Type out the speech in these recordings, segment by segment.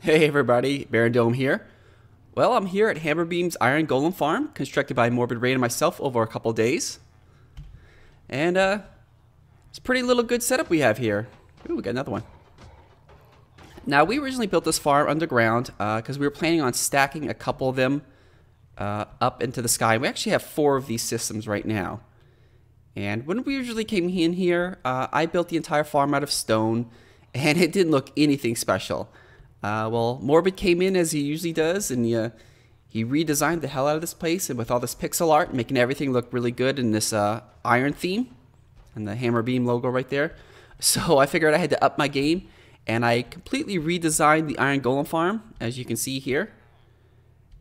Hey everybody, BarrenDome here. Well, I'm here at Hammerbeam's Iron Golem farm, constructed by Morbid Rain and myself over a couple days. And it's a pretty little good setup we have here. Ooh, we got another one. Now, we originally built this farm underground because we were planning on stacking a couple of them up into the sky. We actually have 4 of these systems right now. And when we originally came in here, I built the entire farm out of stone, and it didn't look anything special. Well, Morbid came in as he usually does, and he redesigned the hell out of this place, and with all this pixel art, making everything look really good in this iron theme, and the Hammerbeam logo right there. So I figured I had to up my game, and I completely redesigned the Iron Golem farm, as you can see here,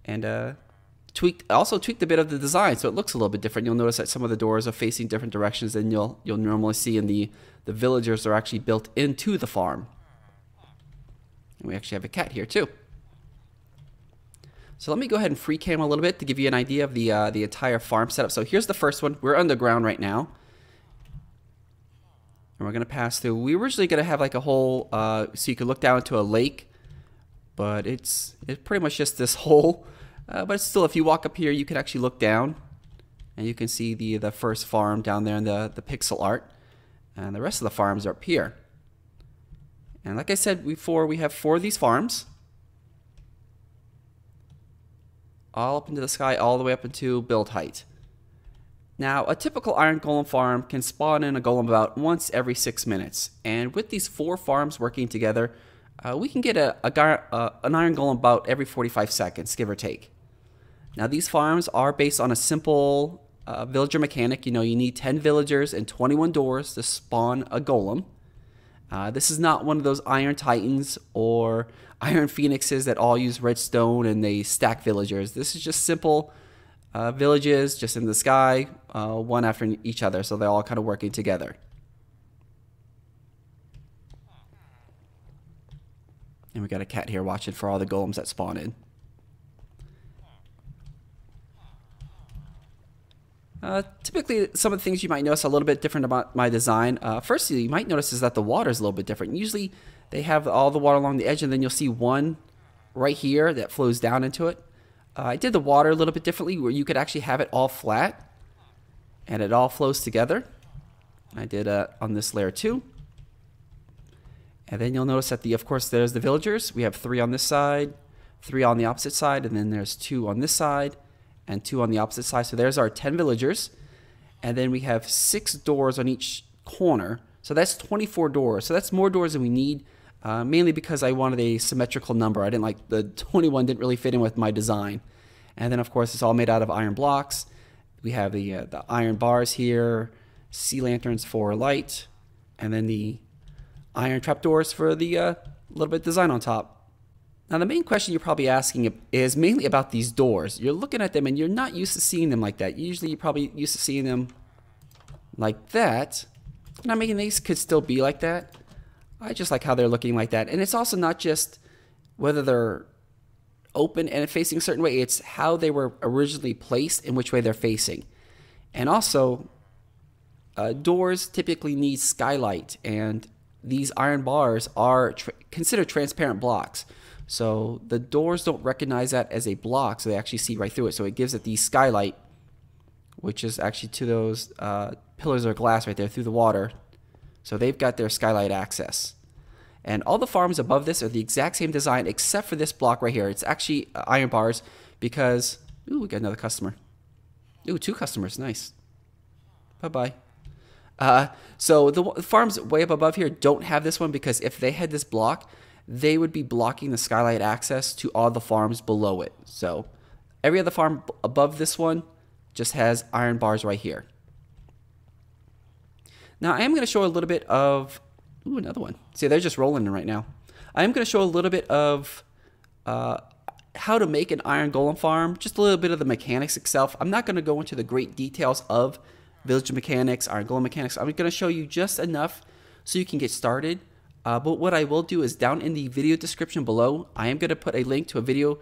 and also tweaked a bit of the design, so it looks a little bit different. You'll notice that some of the doors are facing different directions than you'll normally see, and the villagers are actually built into the farm. And we actually have a cat here too. So let me go ahead and free cam a little bit to give you an idea of the entire farm setup. So here's the first one. We're underground right now, and we're gonna pass through. We were originally gonna have like a whole so you could look down into a lake, but it's pretty much just this hole. But still, if you walk up here, you can actually look down, and you can see the first farm down there in the pixel art, and the rest of the farms are up here. And like I said before, we have 4 of these farms, all up into the sky, all the way up into build height. Now, a typical Iron Golem farm can spawn in a golem about once every 6 minutes. And with these 4 farms working together, we can get an Iron Golem about every 45 seconds, give or take. Now, these farms are based on a simple villager mechanic. You know, you need 10 villagers and 21 doors to spawn a golem. This is not one of those Iron Titans or Iron Phoenixes that all use redstone and they stack villagers. This is just simple villages just in the sky, one after each other, so they're all kind of working together. And we got a cat here watching for all the golems that spawn in. Typically, some of the things you might notice a little bit different about my design. Firstly, you might notice is that the water is a little bit different. Usually, they have all the water along the edge, and then you'll see one right here that flows down into it. I did the water a little bit differently, where you could actually have it all flat, and it all flows together. I did on this layer too. And then you'll notice that of course, there's the villagers. We have 3 on this side, 3 on the opposite side, and then there's 2 on this side, and 2 on the opposite side. So there's our 10 villagers. And then we have 6 doors on each corner. So that's 24 doors. So that's more doors than we need, mainly because I wanted a symmetrical number. I didn't like the 21 didn't really fit in with my design. And then of course it's all made out of iron blocks. We have the iron bars here, sea lanterns for light, and then the iron trapdoors for the little bit of design on top. Now, the main question you're probably asking is mainly about these doors. You're looking at them and you're not used to seeing them like that. Usually you're probably used to seeing them like that. Now, making these could still be like that. I just like how they're looking like that. And it's also not just whether they're open and facing a certain way. It's how they were originally placed and which way they're facing. And also, doors typically need skylight. And these iron bars are considered transparent blocks. So the doors don't recognize that as a block, so they actually see right through it. So it gives it the skylight, which is actually to those pillars of glass right there through the water. So they've got their skylight access. And all the farms above this are the exact same design except for this block right here. It's actually iron bars because, ooh, we got another customer. Ooh, 2 customers, nice. Bye-bye. So the farms way up above here don't have this one because if they had this block, they would be blocking the skylight access to all the farms below it. So every other farm above this one just has iron bars right here. Now I am going to show a little bit of, ooh, another one. See, they're just rolling in right now. I am going to show a little bit of how to make an Iron Golem farm, just a little bit of the mechanics itself. I'm not going to go into the great details of villager mechanics, Iron Golem mechanics. I'm going to show you just enough so you can get started. But what I will do is down in the video description below, I am going to put a link to a video.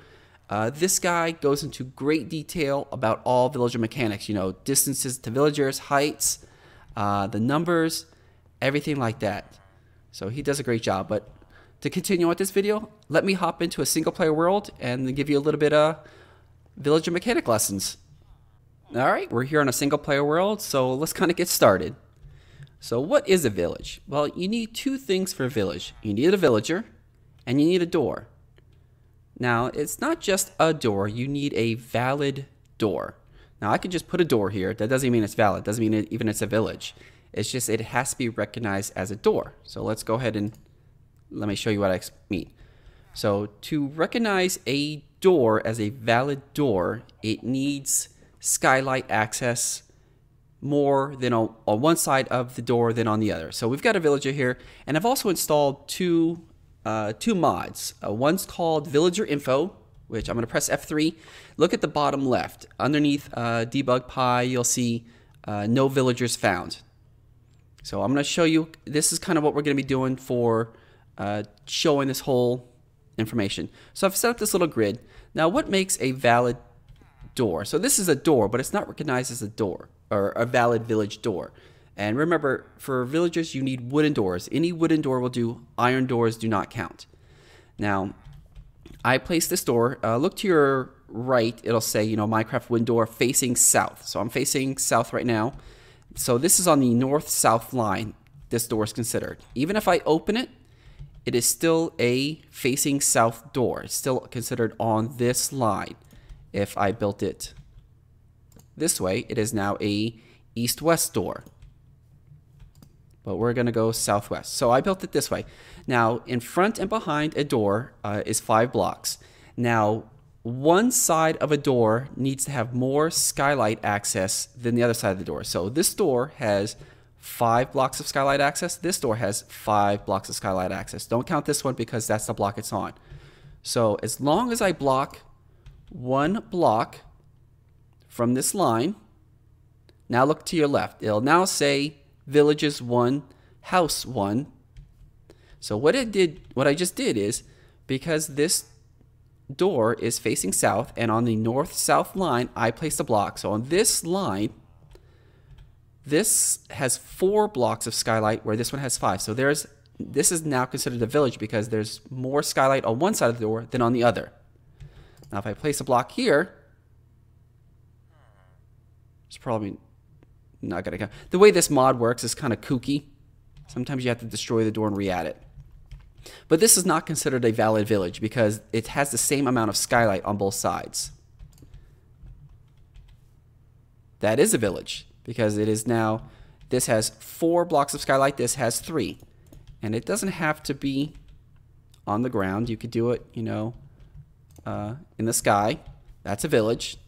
This guy goes into great detail about all villager mechanics, you know, distances to villagers, heights, the numbers, everything like that. So he does a great job. But to continue with this video, let me hop into a single player world and then give you a little bit of villager mechanic lessons. Alright, we're here on a single player world, so let's kind of get started. So what is a village? Well, you need two things for a village. You need a villager and you need a door. Now, it's not just a door, you need a valid door. Now, I could just put a door here. That doesn't mean it's valid. Doesn't mean even it's a village. It's just it has to be recognized as a door. So let's go ahead and let me show you what I mean. So to recognize a door as a valid door, it needs skylight access more than on one side of the door than on the other. So we've got a villager here, and I've also installed two mods. One's called Villager Info, which I'm going to press F3. Look at the bottom left. Underneath debug pie, you'll see no villagers found. So I'm going to show you, this is kind of what we're going to be doing for showing this whole information. So I've set up this little grid. Now, what makes a valid door? So this is a door, but it's not recognized as a door or a valid village door. And remember, for villagers, you need wooden doors. Any wooden door will do. Iron doors do not count. Now, I placed this door. Look to your right. It'll say, you know, Minecraft wooden door facing south. So I'm facing south right now. So this is on the north-south line. This door is considered. Even if I open it, it is still a facing south door. It's still considered on this line. If I built it this way, it is now a east-west door. But we're going to go southwest. So I built it this way. Now, in front and behind a door is 5 blocks. Now, one side of a door needs to have more skylight access than the other side of the door. So this door has 5 blocks of skylight access. This door has 5 blocks of skylight access. Don't count this one because that's the block it's on. So as long as I block one block from this line, now look to your left. It'll now say villages 1, house 1. So what I just did is, because this door is facing south and on the north-south line, I placed a block. So on this line, this has 4 blocks of skylight where this one has 5. So this is now considered a village because there's more skylight on one side of the door than on the other. Now if I place a block here, it's probably not going to count. The way this mod works is kind of kooky. Sometimes you have to destroy the door and re-add it. But this is not considered a valid village because it has the same amount of skylight on both sides. That is a village because it is now, this has 4 blocks of skylight, this has 3. And it doesn't have to be on the ground. You could do it, you know, in the sky. That's a village.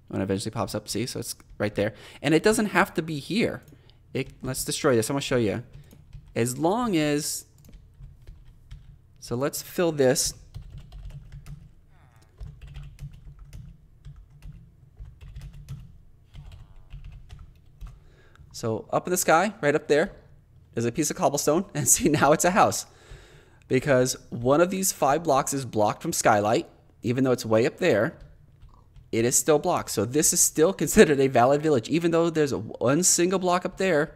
When it eventually pops up, see, so it's right there. And it doesn't have to be here. Let's destroy this. I'm going to show you. As long as, so let's fill this. So up in the sky, right up there, is a piece of cobblestone. And see, now it's a house. Because one of these 5 blocks is blocked from skylight, even though it's way up there. It is still blocked. So this is still considered a valid village, even though there's one single block up there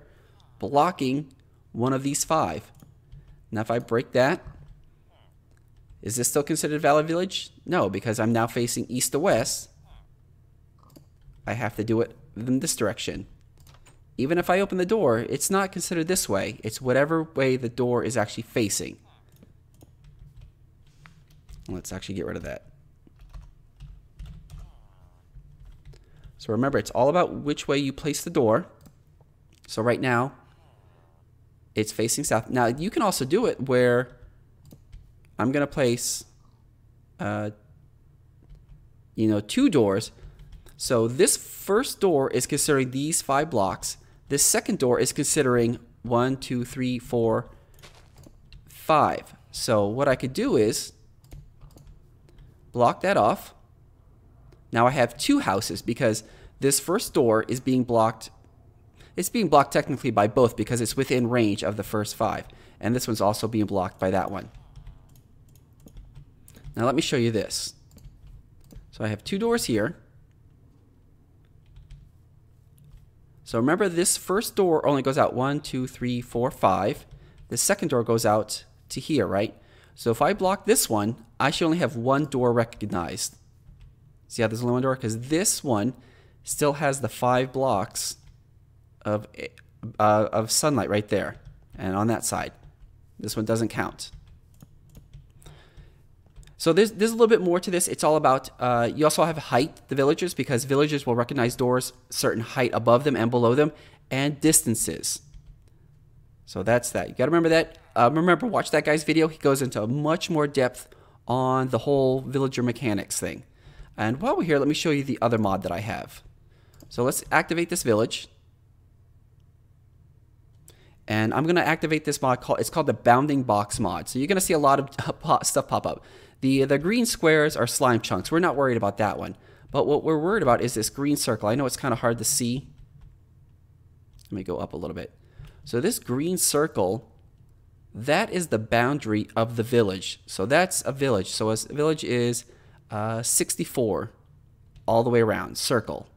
blocking one of these 5. Now if I break that, is this still considered a valid village? No, because I'm now facing east to west. I have to do it in this direction. Even if I open the door, it's not considered this way. It's whatever way the door is actually facing. Let's actually get rid of that. So remember, it's all about which way you place the door. So right now, it's facing south. Now, you can also do it where I'm going to place, you know, 2 doors. So this first door is considering these 5 blocks. This second door is considering 1, 2, 3, 4, 5. So what I could do is block that off. Now I have 2 houses because this first door is being blocked. It's being blocked technically by both because it's within range of the first 5. And this one's also being blocked by that one. Now let me show you this. So I have 2 doors here. So remember, this first door only goes out 1, 2, 3, 4, 5. The second door goes out to here, right? So if I block this one, I should only have one door recognized. See how there's only one door? Because this one still has the 5 blocks of sunlight right there. And on that side. This one doesn't count. So there's a little bit more to this. It's all about, you also have height, the villagers, because villagers will recognize doors certain height above them and below them, and distances. So that's that. You got to remember that. Remember, watch that guy's video. He goes into much more depth on the whole villager mechanics thing. And while we're here, let me show you the other mod that I have. So let's activate this village. And I'm going to activate this mod. It's called the BoundingBox Mod. So you're going to see a lot of stuff pop up. The green squares are slime chunks. We're not worried about that one. But what we're worried about is this green circle. I know it's kind of hard to see. Let me go up a little bit. So this green circle, that is the boundary of the village. So that's a village. So a village is 64 all the way around, circle.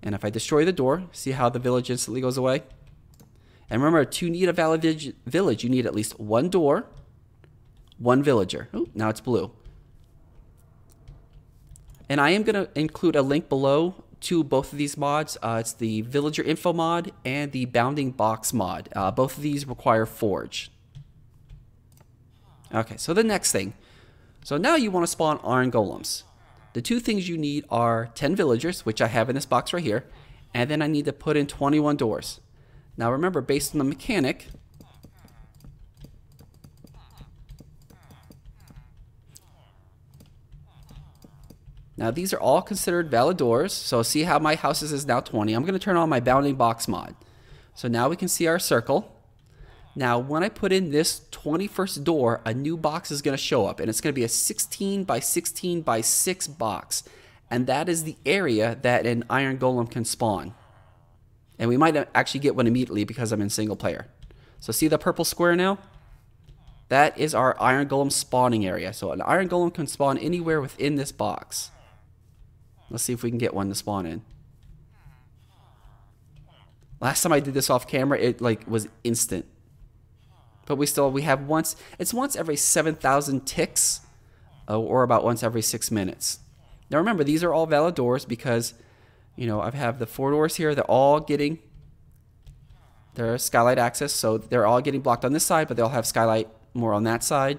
And if I destroy the door, see how the village instantly goes away? And remember, to need a valid village, you need at least one door, one villager. Oh, now it's blue. And I am going to include a link below to both of these mods. It's the Villager Info mod and the BoundingBox mod. Both of these require Forge. Okay, so the next thing. So now you want to spawn Iron Golems. The two things you need are 10 villagers, which I have in this box right here, and then I need to put in 21 doors. Now remember, based on the mechanic, now these are all considered valid doors, so see how my house is now 20. I'm going to turn on my BoundingBox mod. So now we can see our circle. Now when I put in this 21st door, a new box is going to show up, and it's going to be a 16 by 16 by 6 box, and that is the area that an Iron Golem can spawn. And we might actually get one immediately because I'm in single player. So see the purple square now? That is our Iron Golem spawning area. So an Iron Golem can spawn anywhere within this box. Let's see if we can get one to spawn in. Last time I did this off camera, it was instant. But we have once, it's once every 7,000 ticks, or about once every 6 minutes. Now remember, these are all valid doors because, you know, I have the 4 doors here. They're all getting their skylight access, so they're all getting blocked on this side, but they'll have skylight more on that side.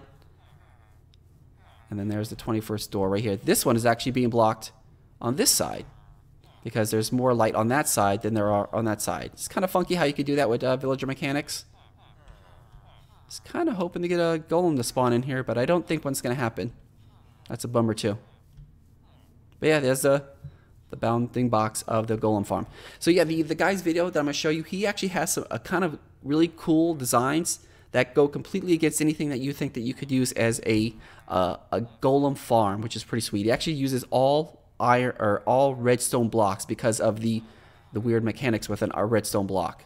And then there's the 21st door right here. This one is actually being blocked on this side because there's more light on that side than there are on that side. It's kind of funky how you could do that with villager mechanics. I was kind of hoping to get a golem to spawn in here, but I don't think one's going to happen. That's a bummer too. But yeah, there's the bounding box of the golem farm. So yeah, the guy's video that I'm going to show you, he actually has a kind of really cool designs that go completely against anything that you think that you could use as a golem farm, which is pretty sweet. He actually uses all iron or all redstone blocks because of the weird mechanics with a redstone block.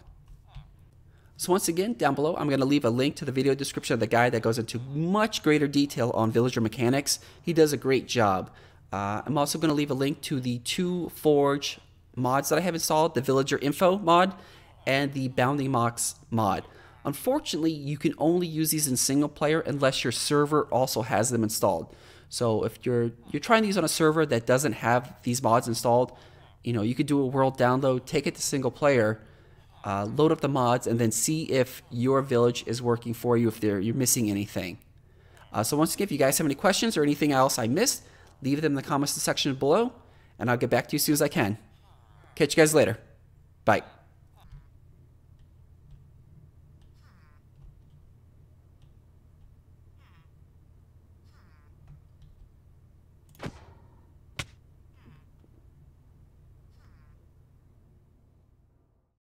So once again, down below, I'm going to leave a link to the video description of the guy that goes into much greater detail on villager mechanics. He does a great job. I'm also going to leave a link to the 2 Forge mods that I have installed, the Villager Info mod and the BoundingBox mod. Unfortunately, you can only use these in single player unless your server also has them installed. So if you're trying to use on a server that doesn't have these mods installed, you know, you could do a world download, take it to single player, load up the mods, and then see if your village is working for you, if you're missing anything. So once again, if you guys have any questions or anything else I missed, leave them in the comments section below, and I'll get back to you as soon as I can. Catch you guys later. Bye.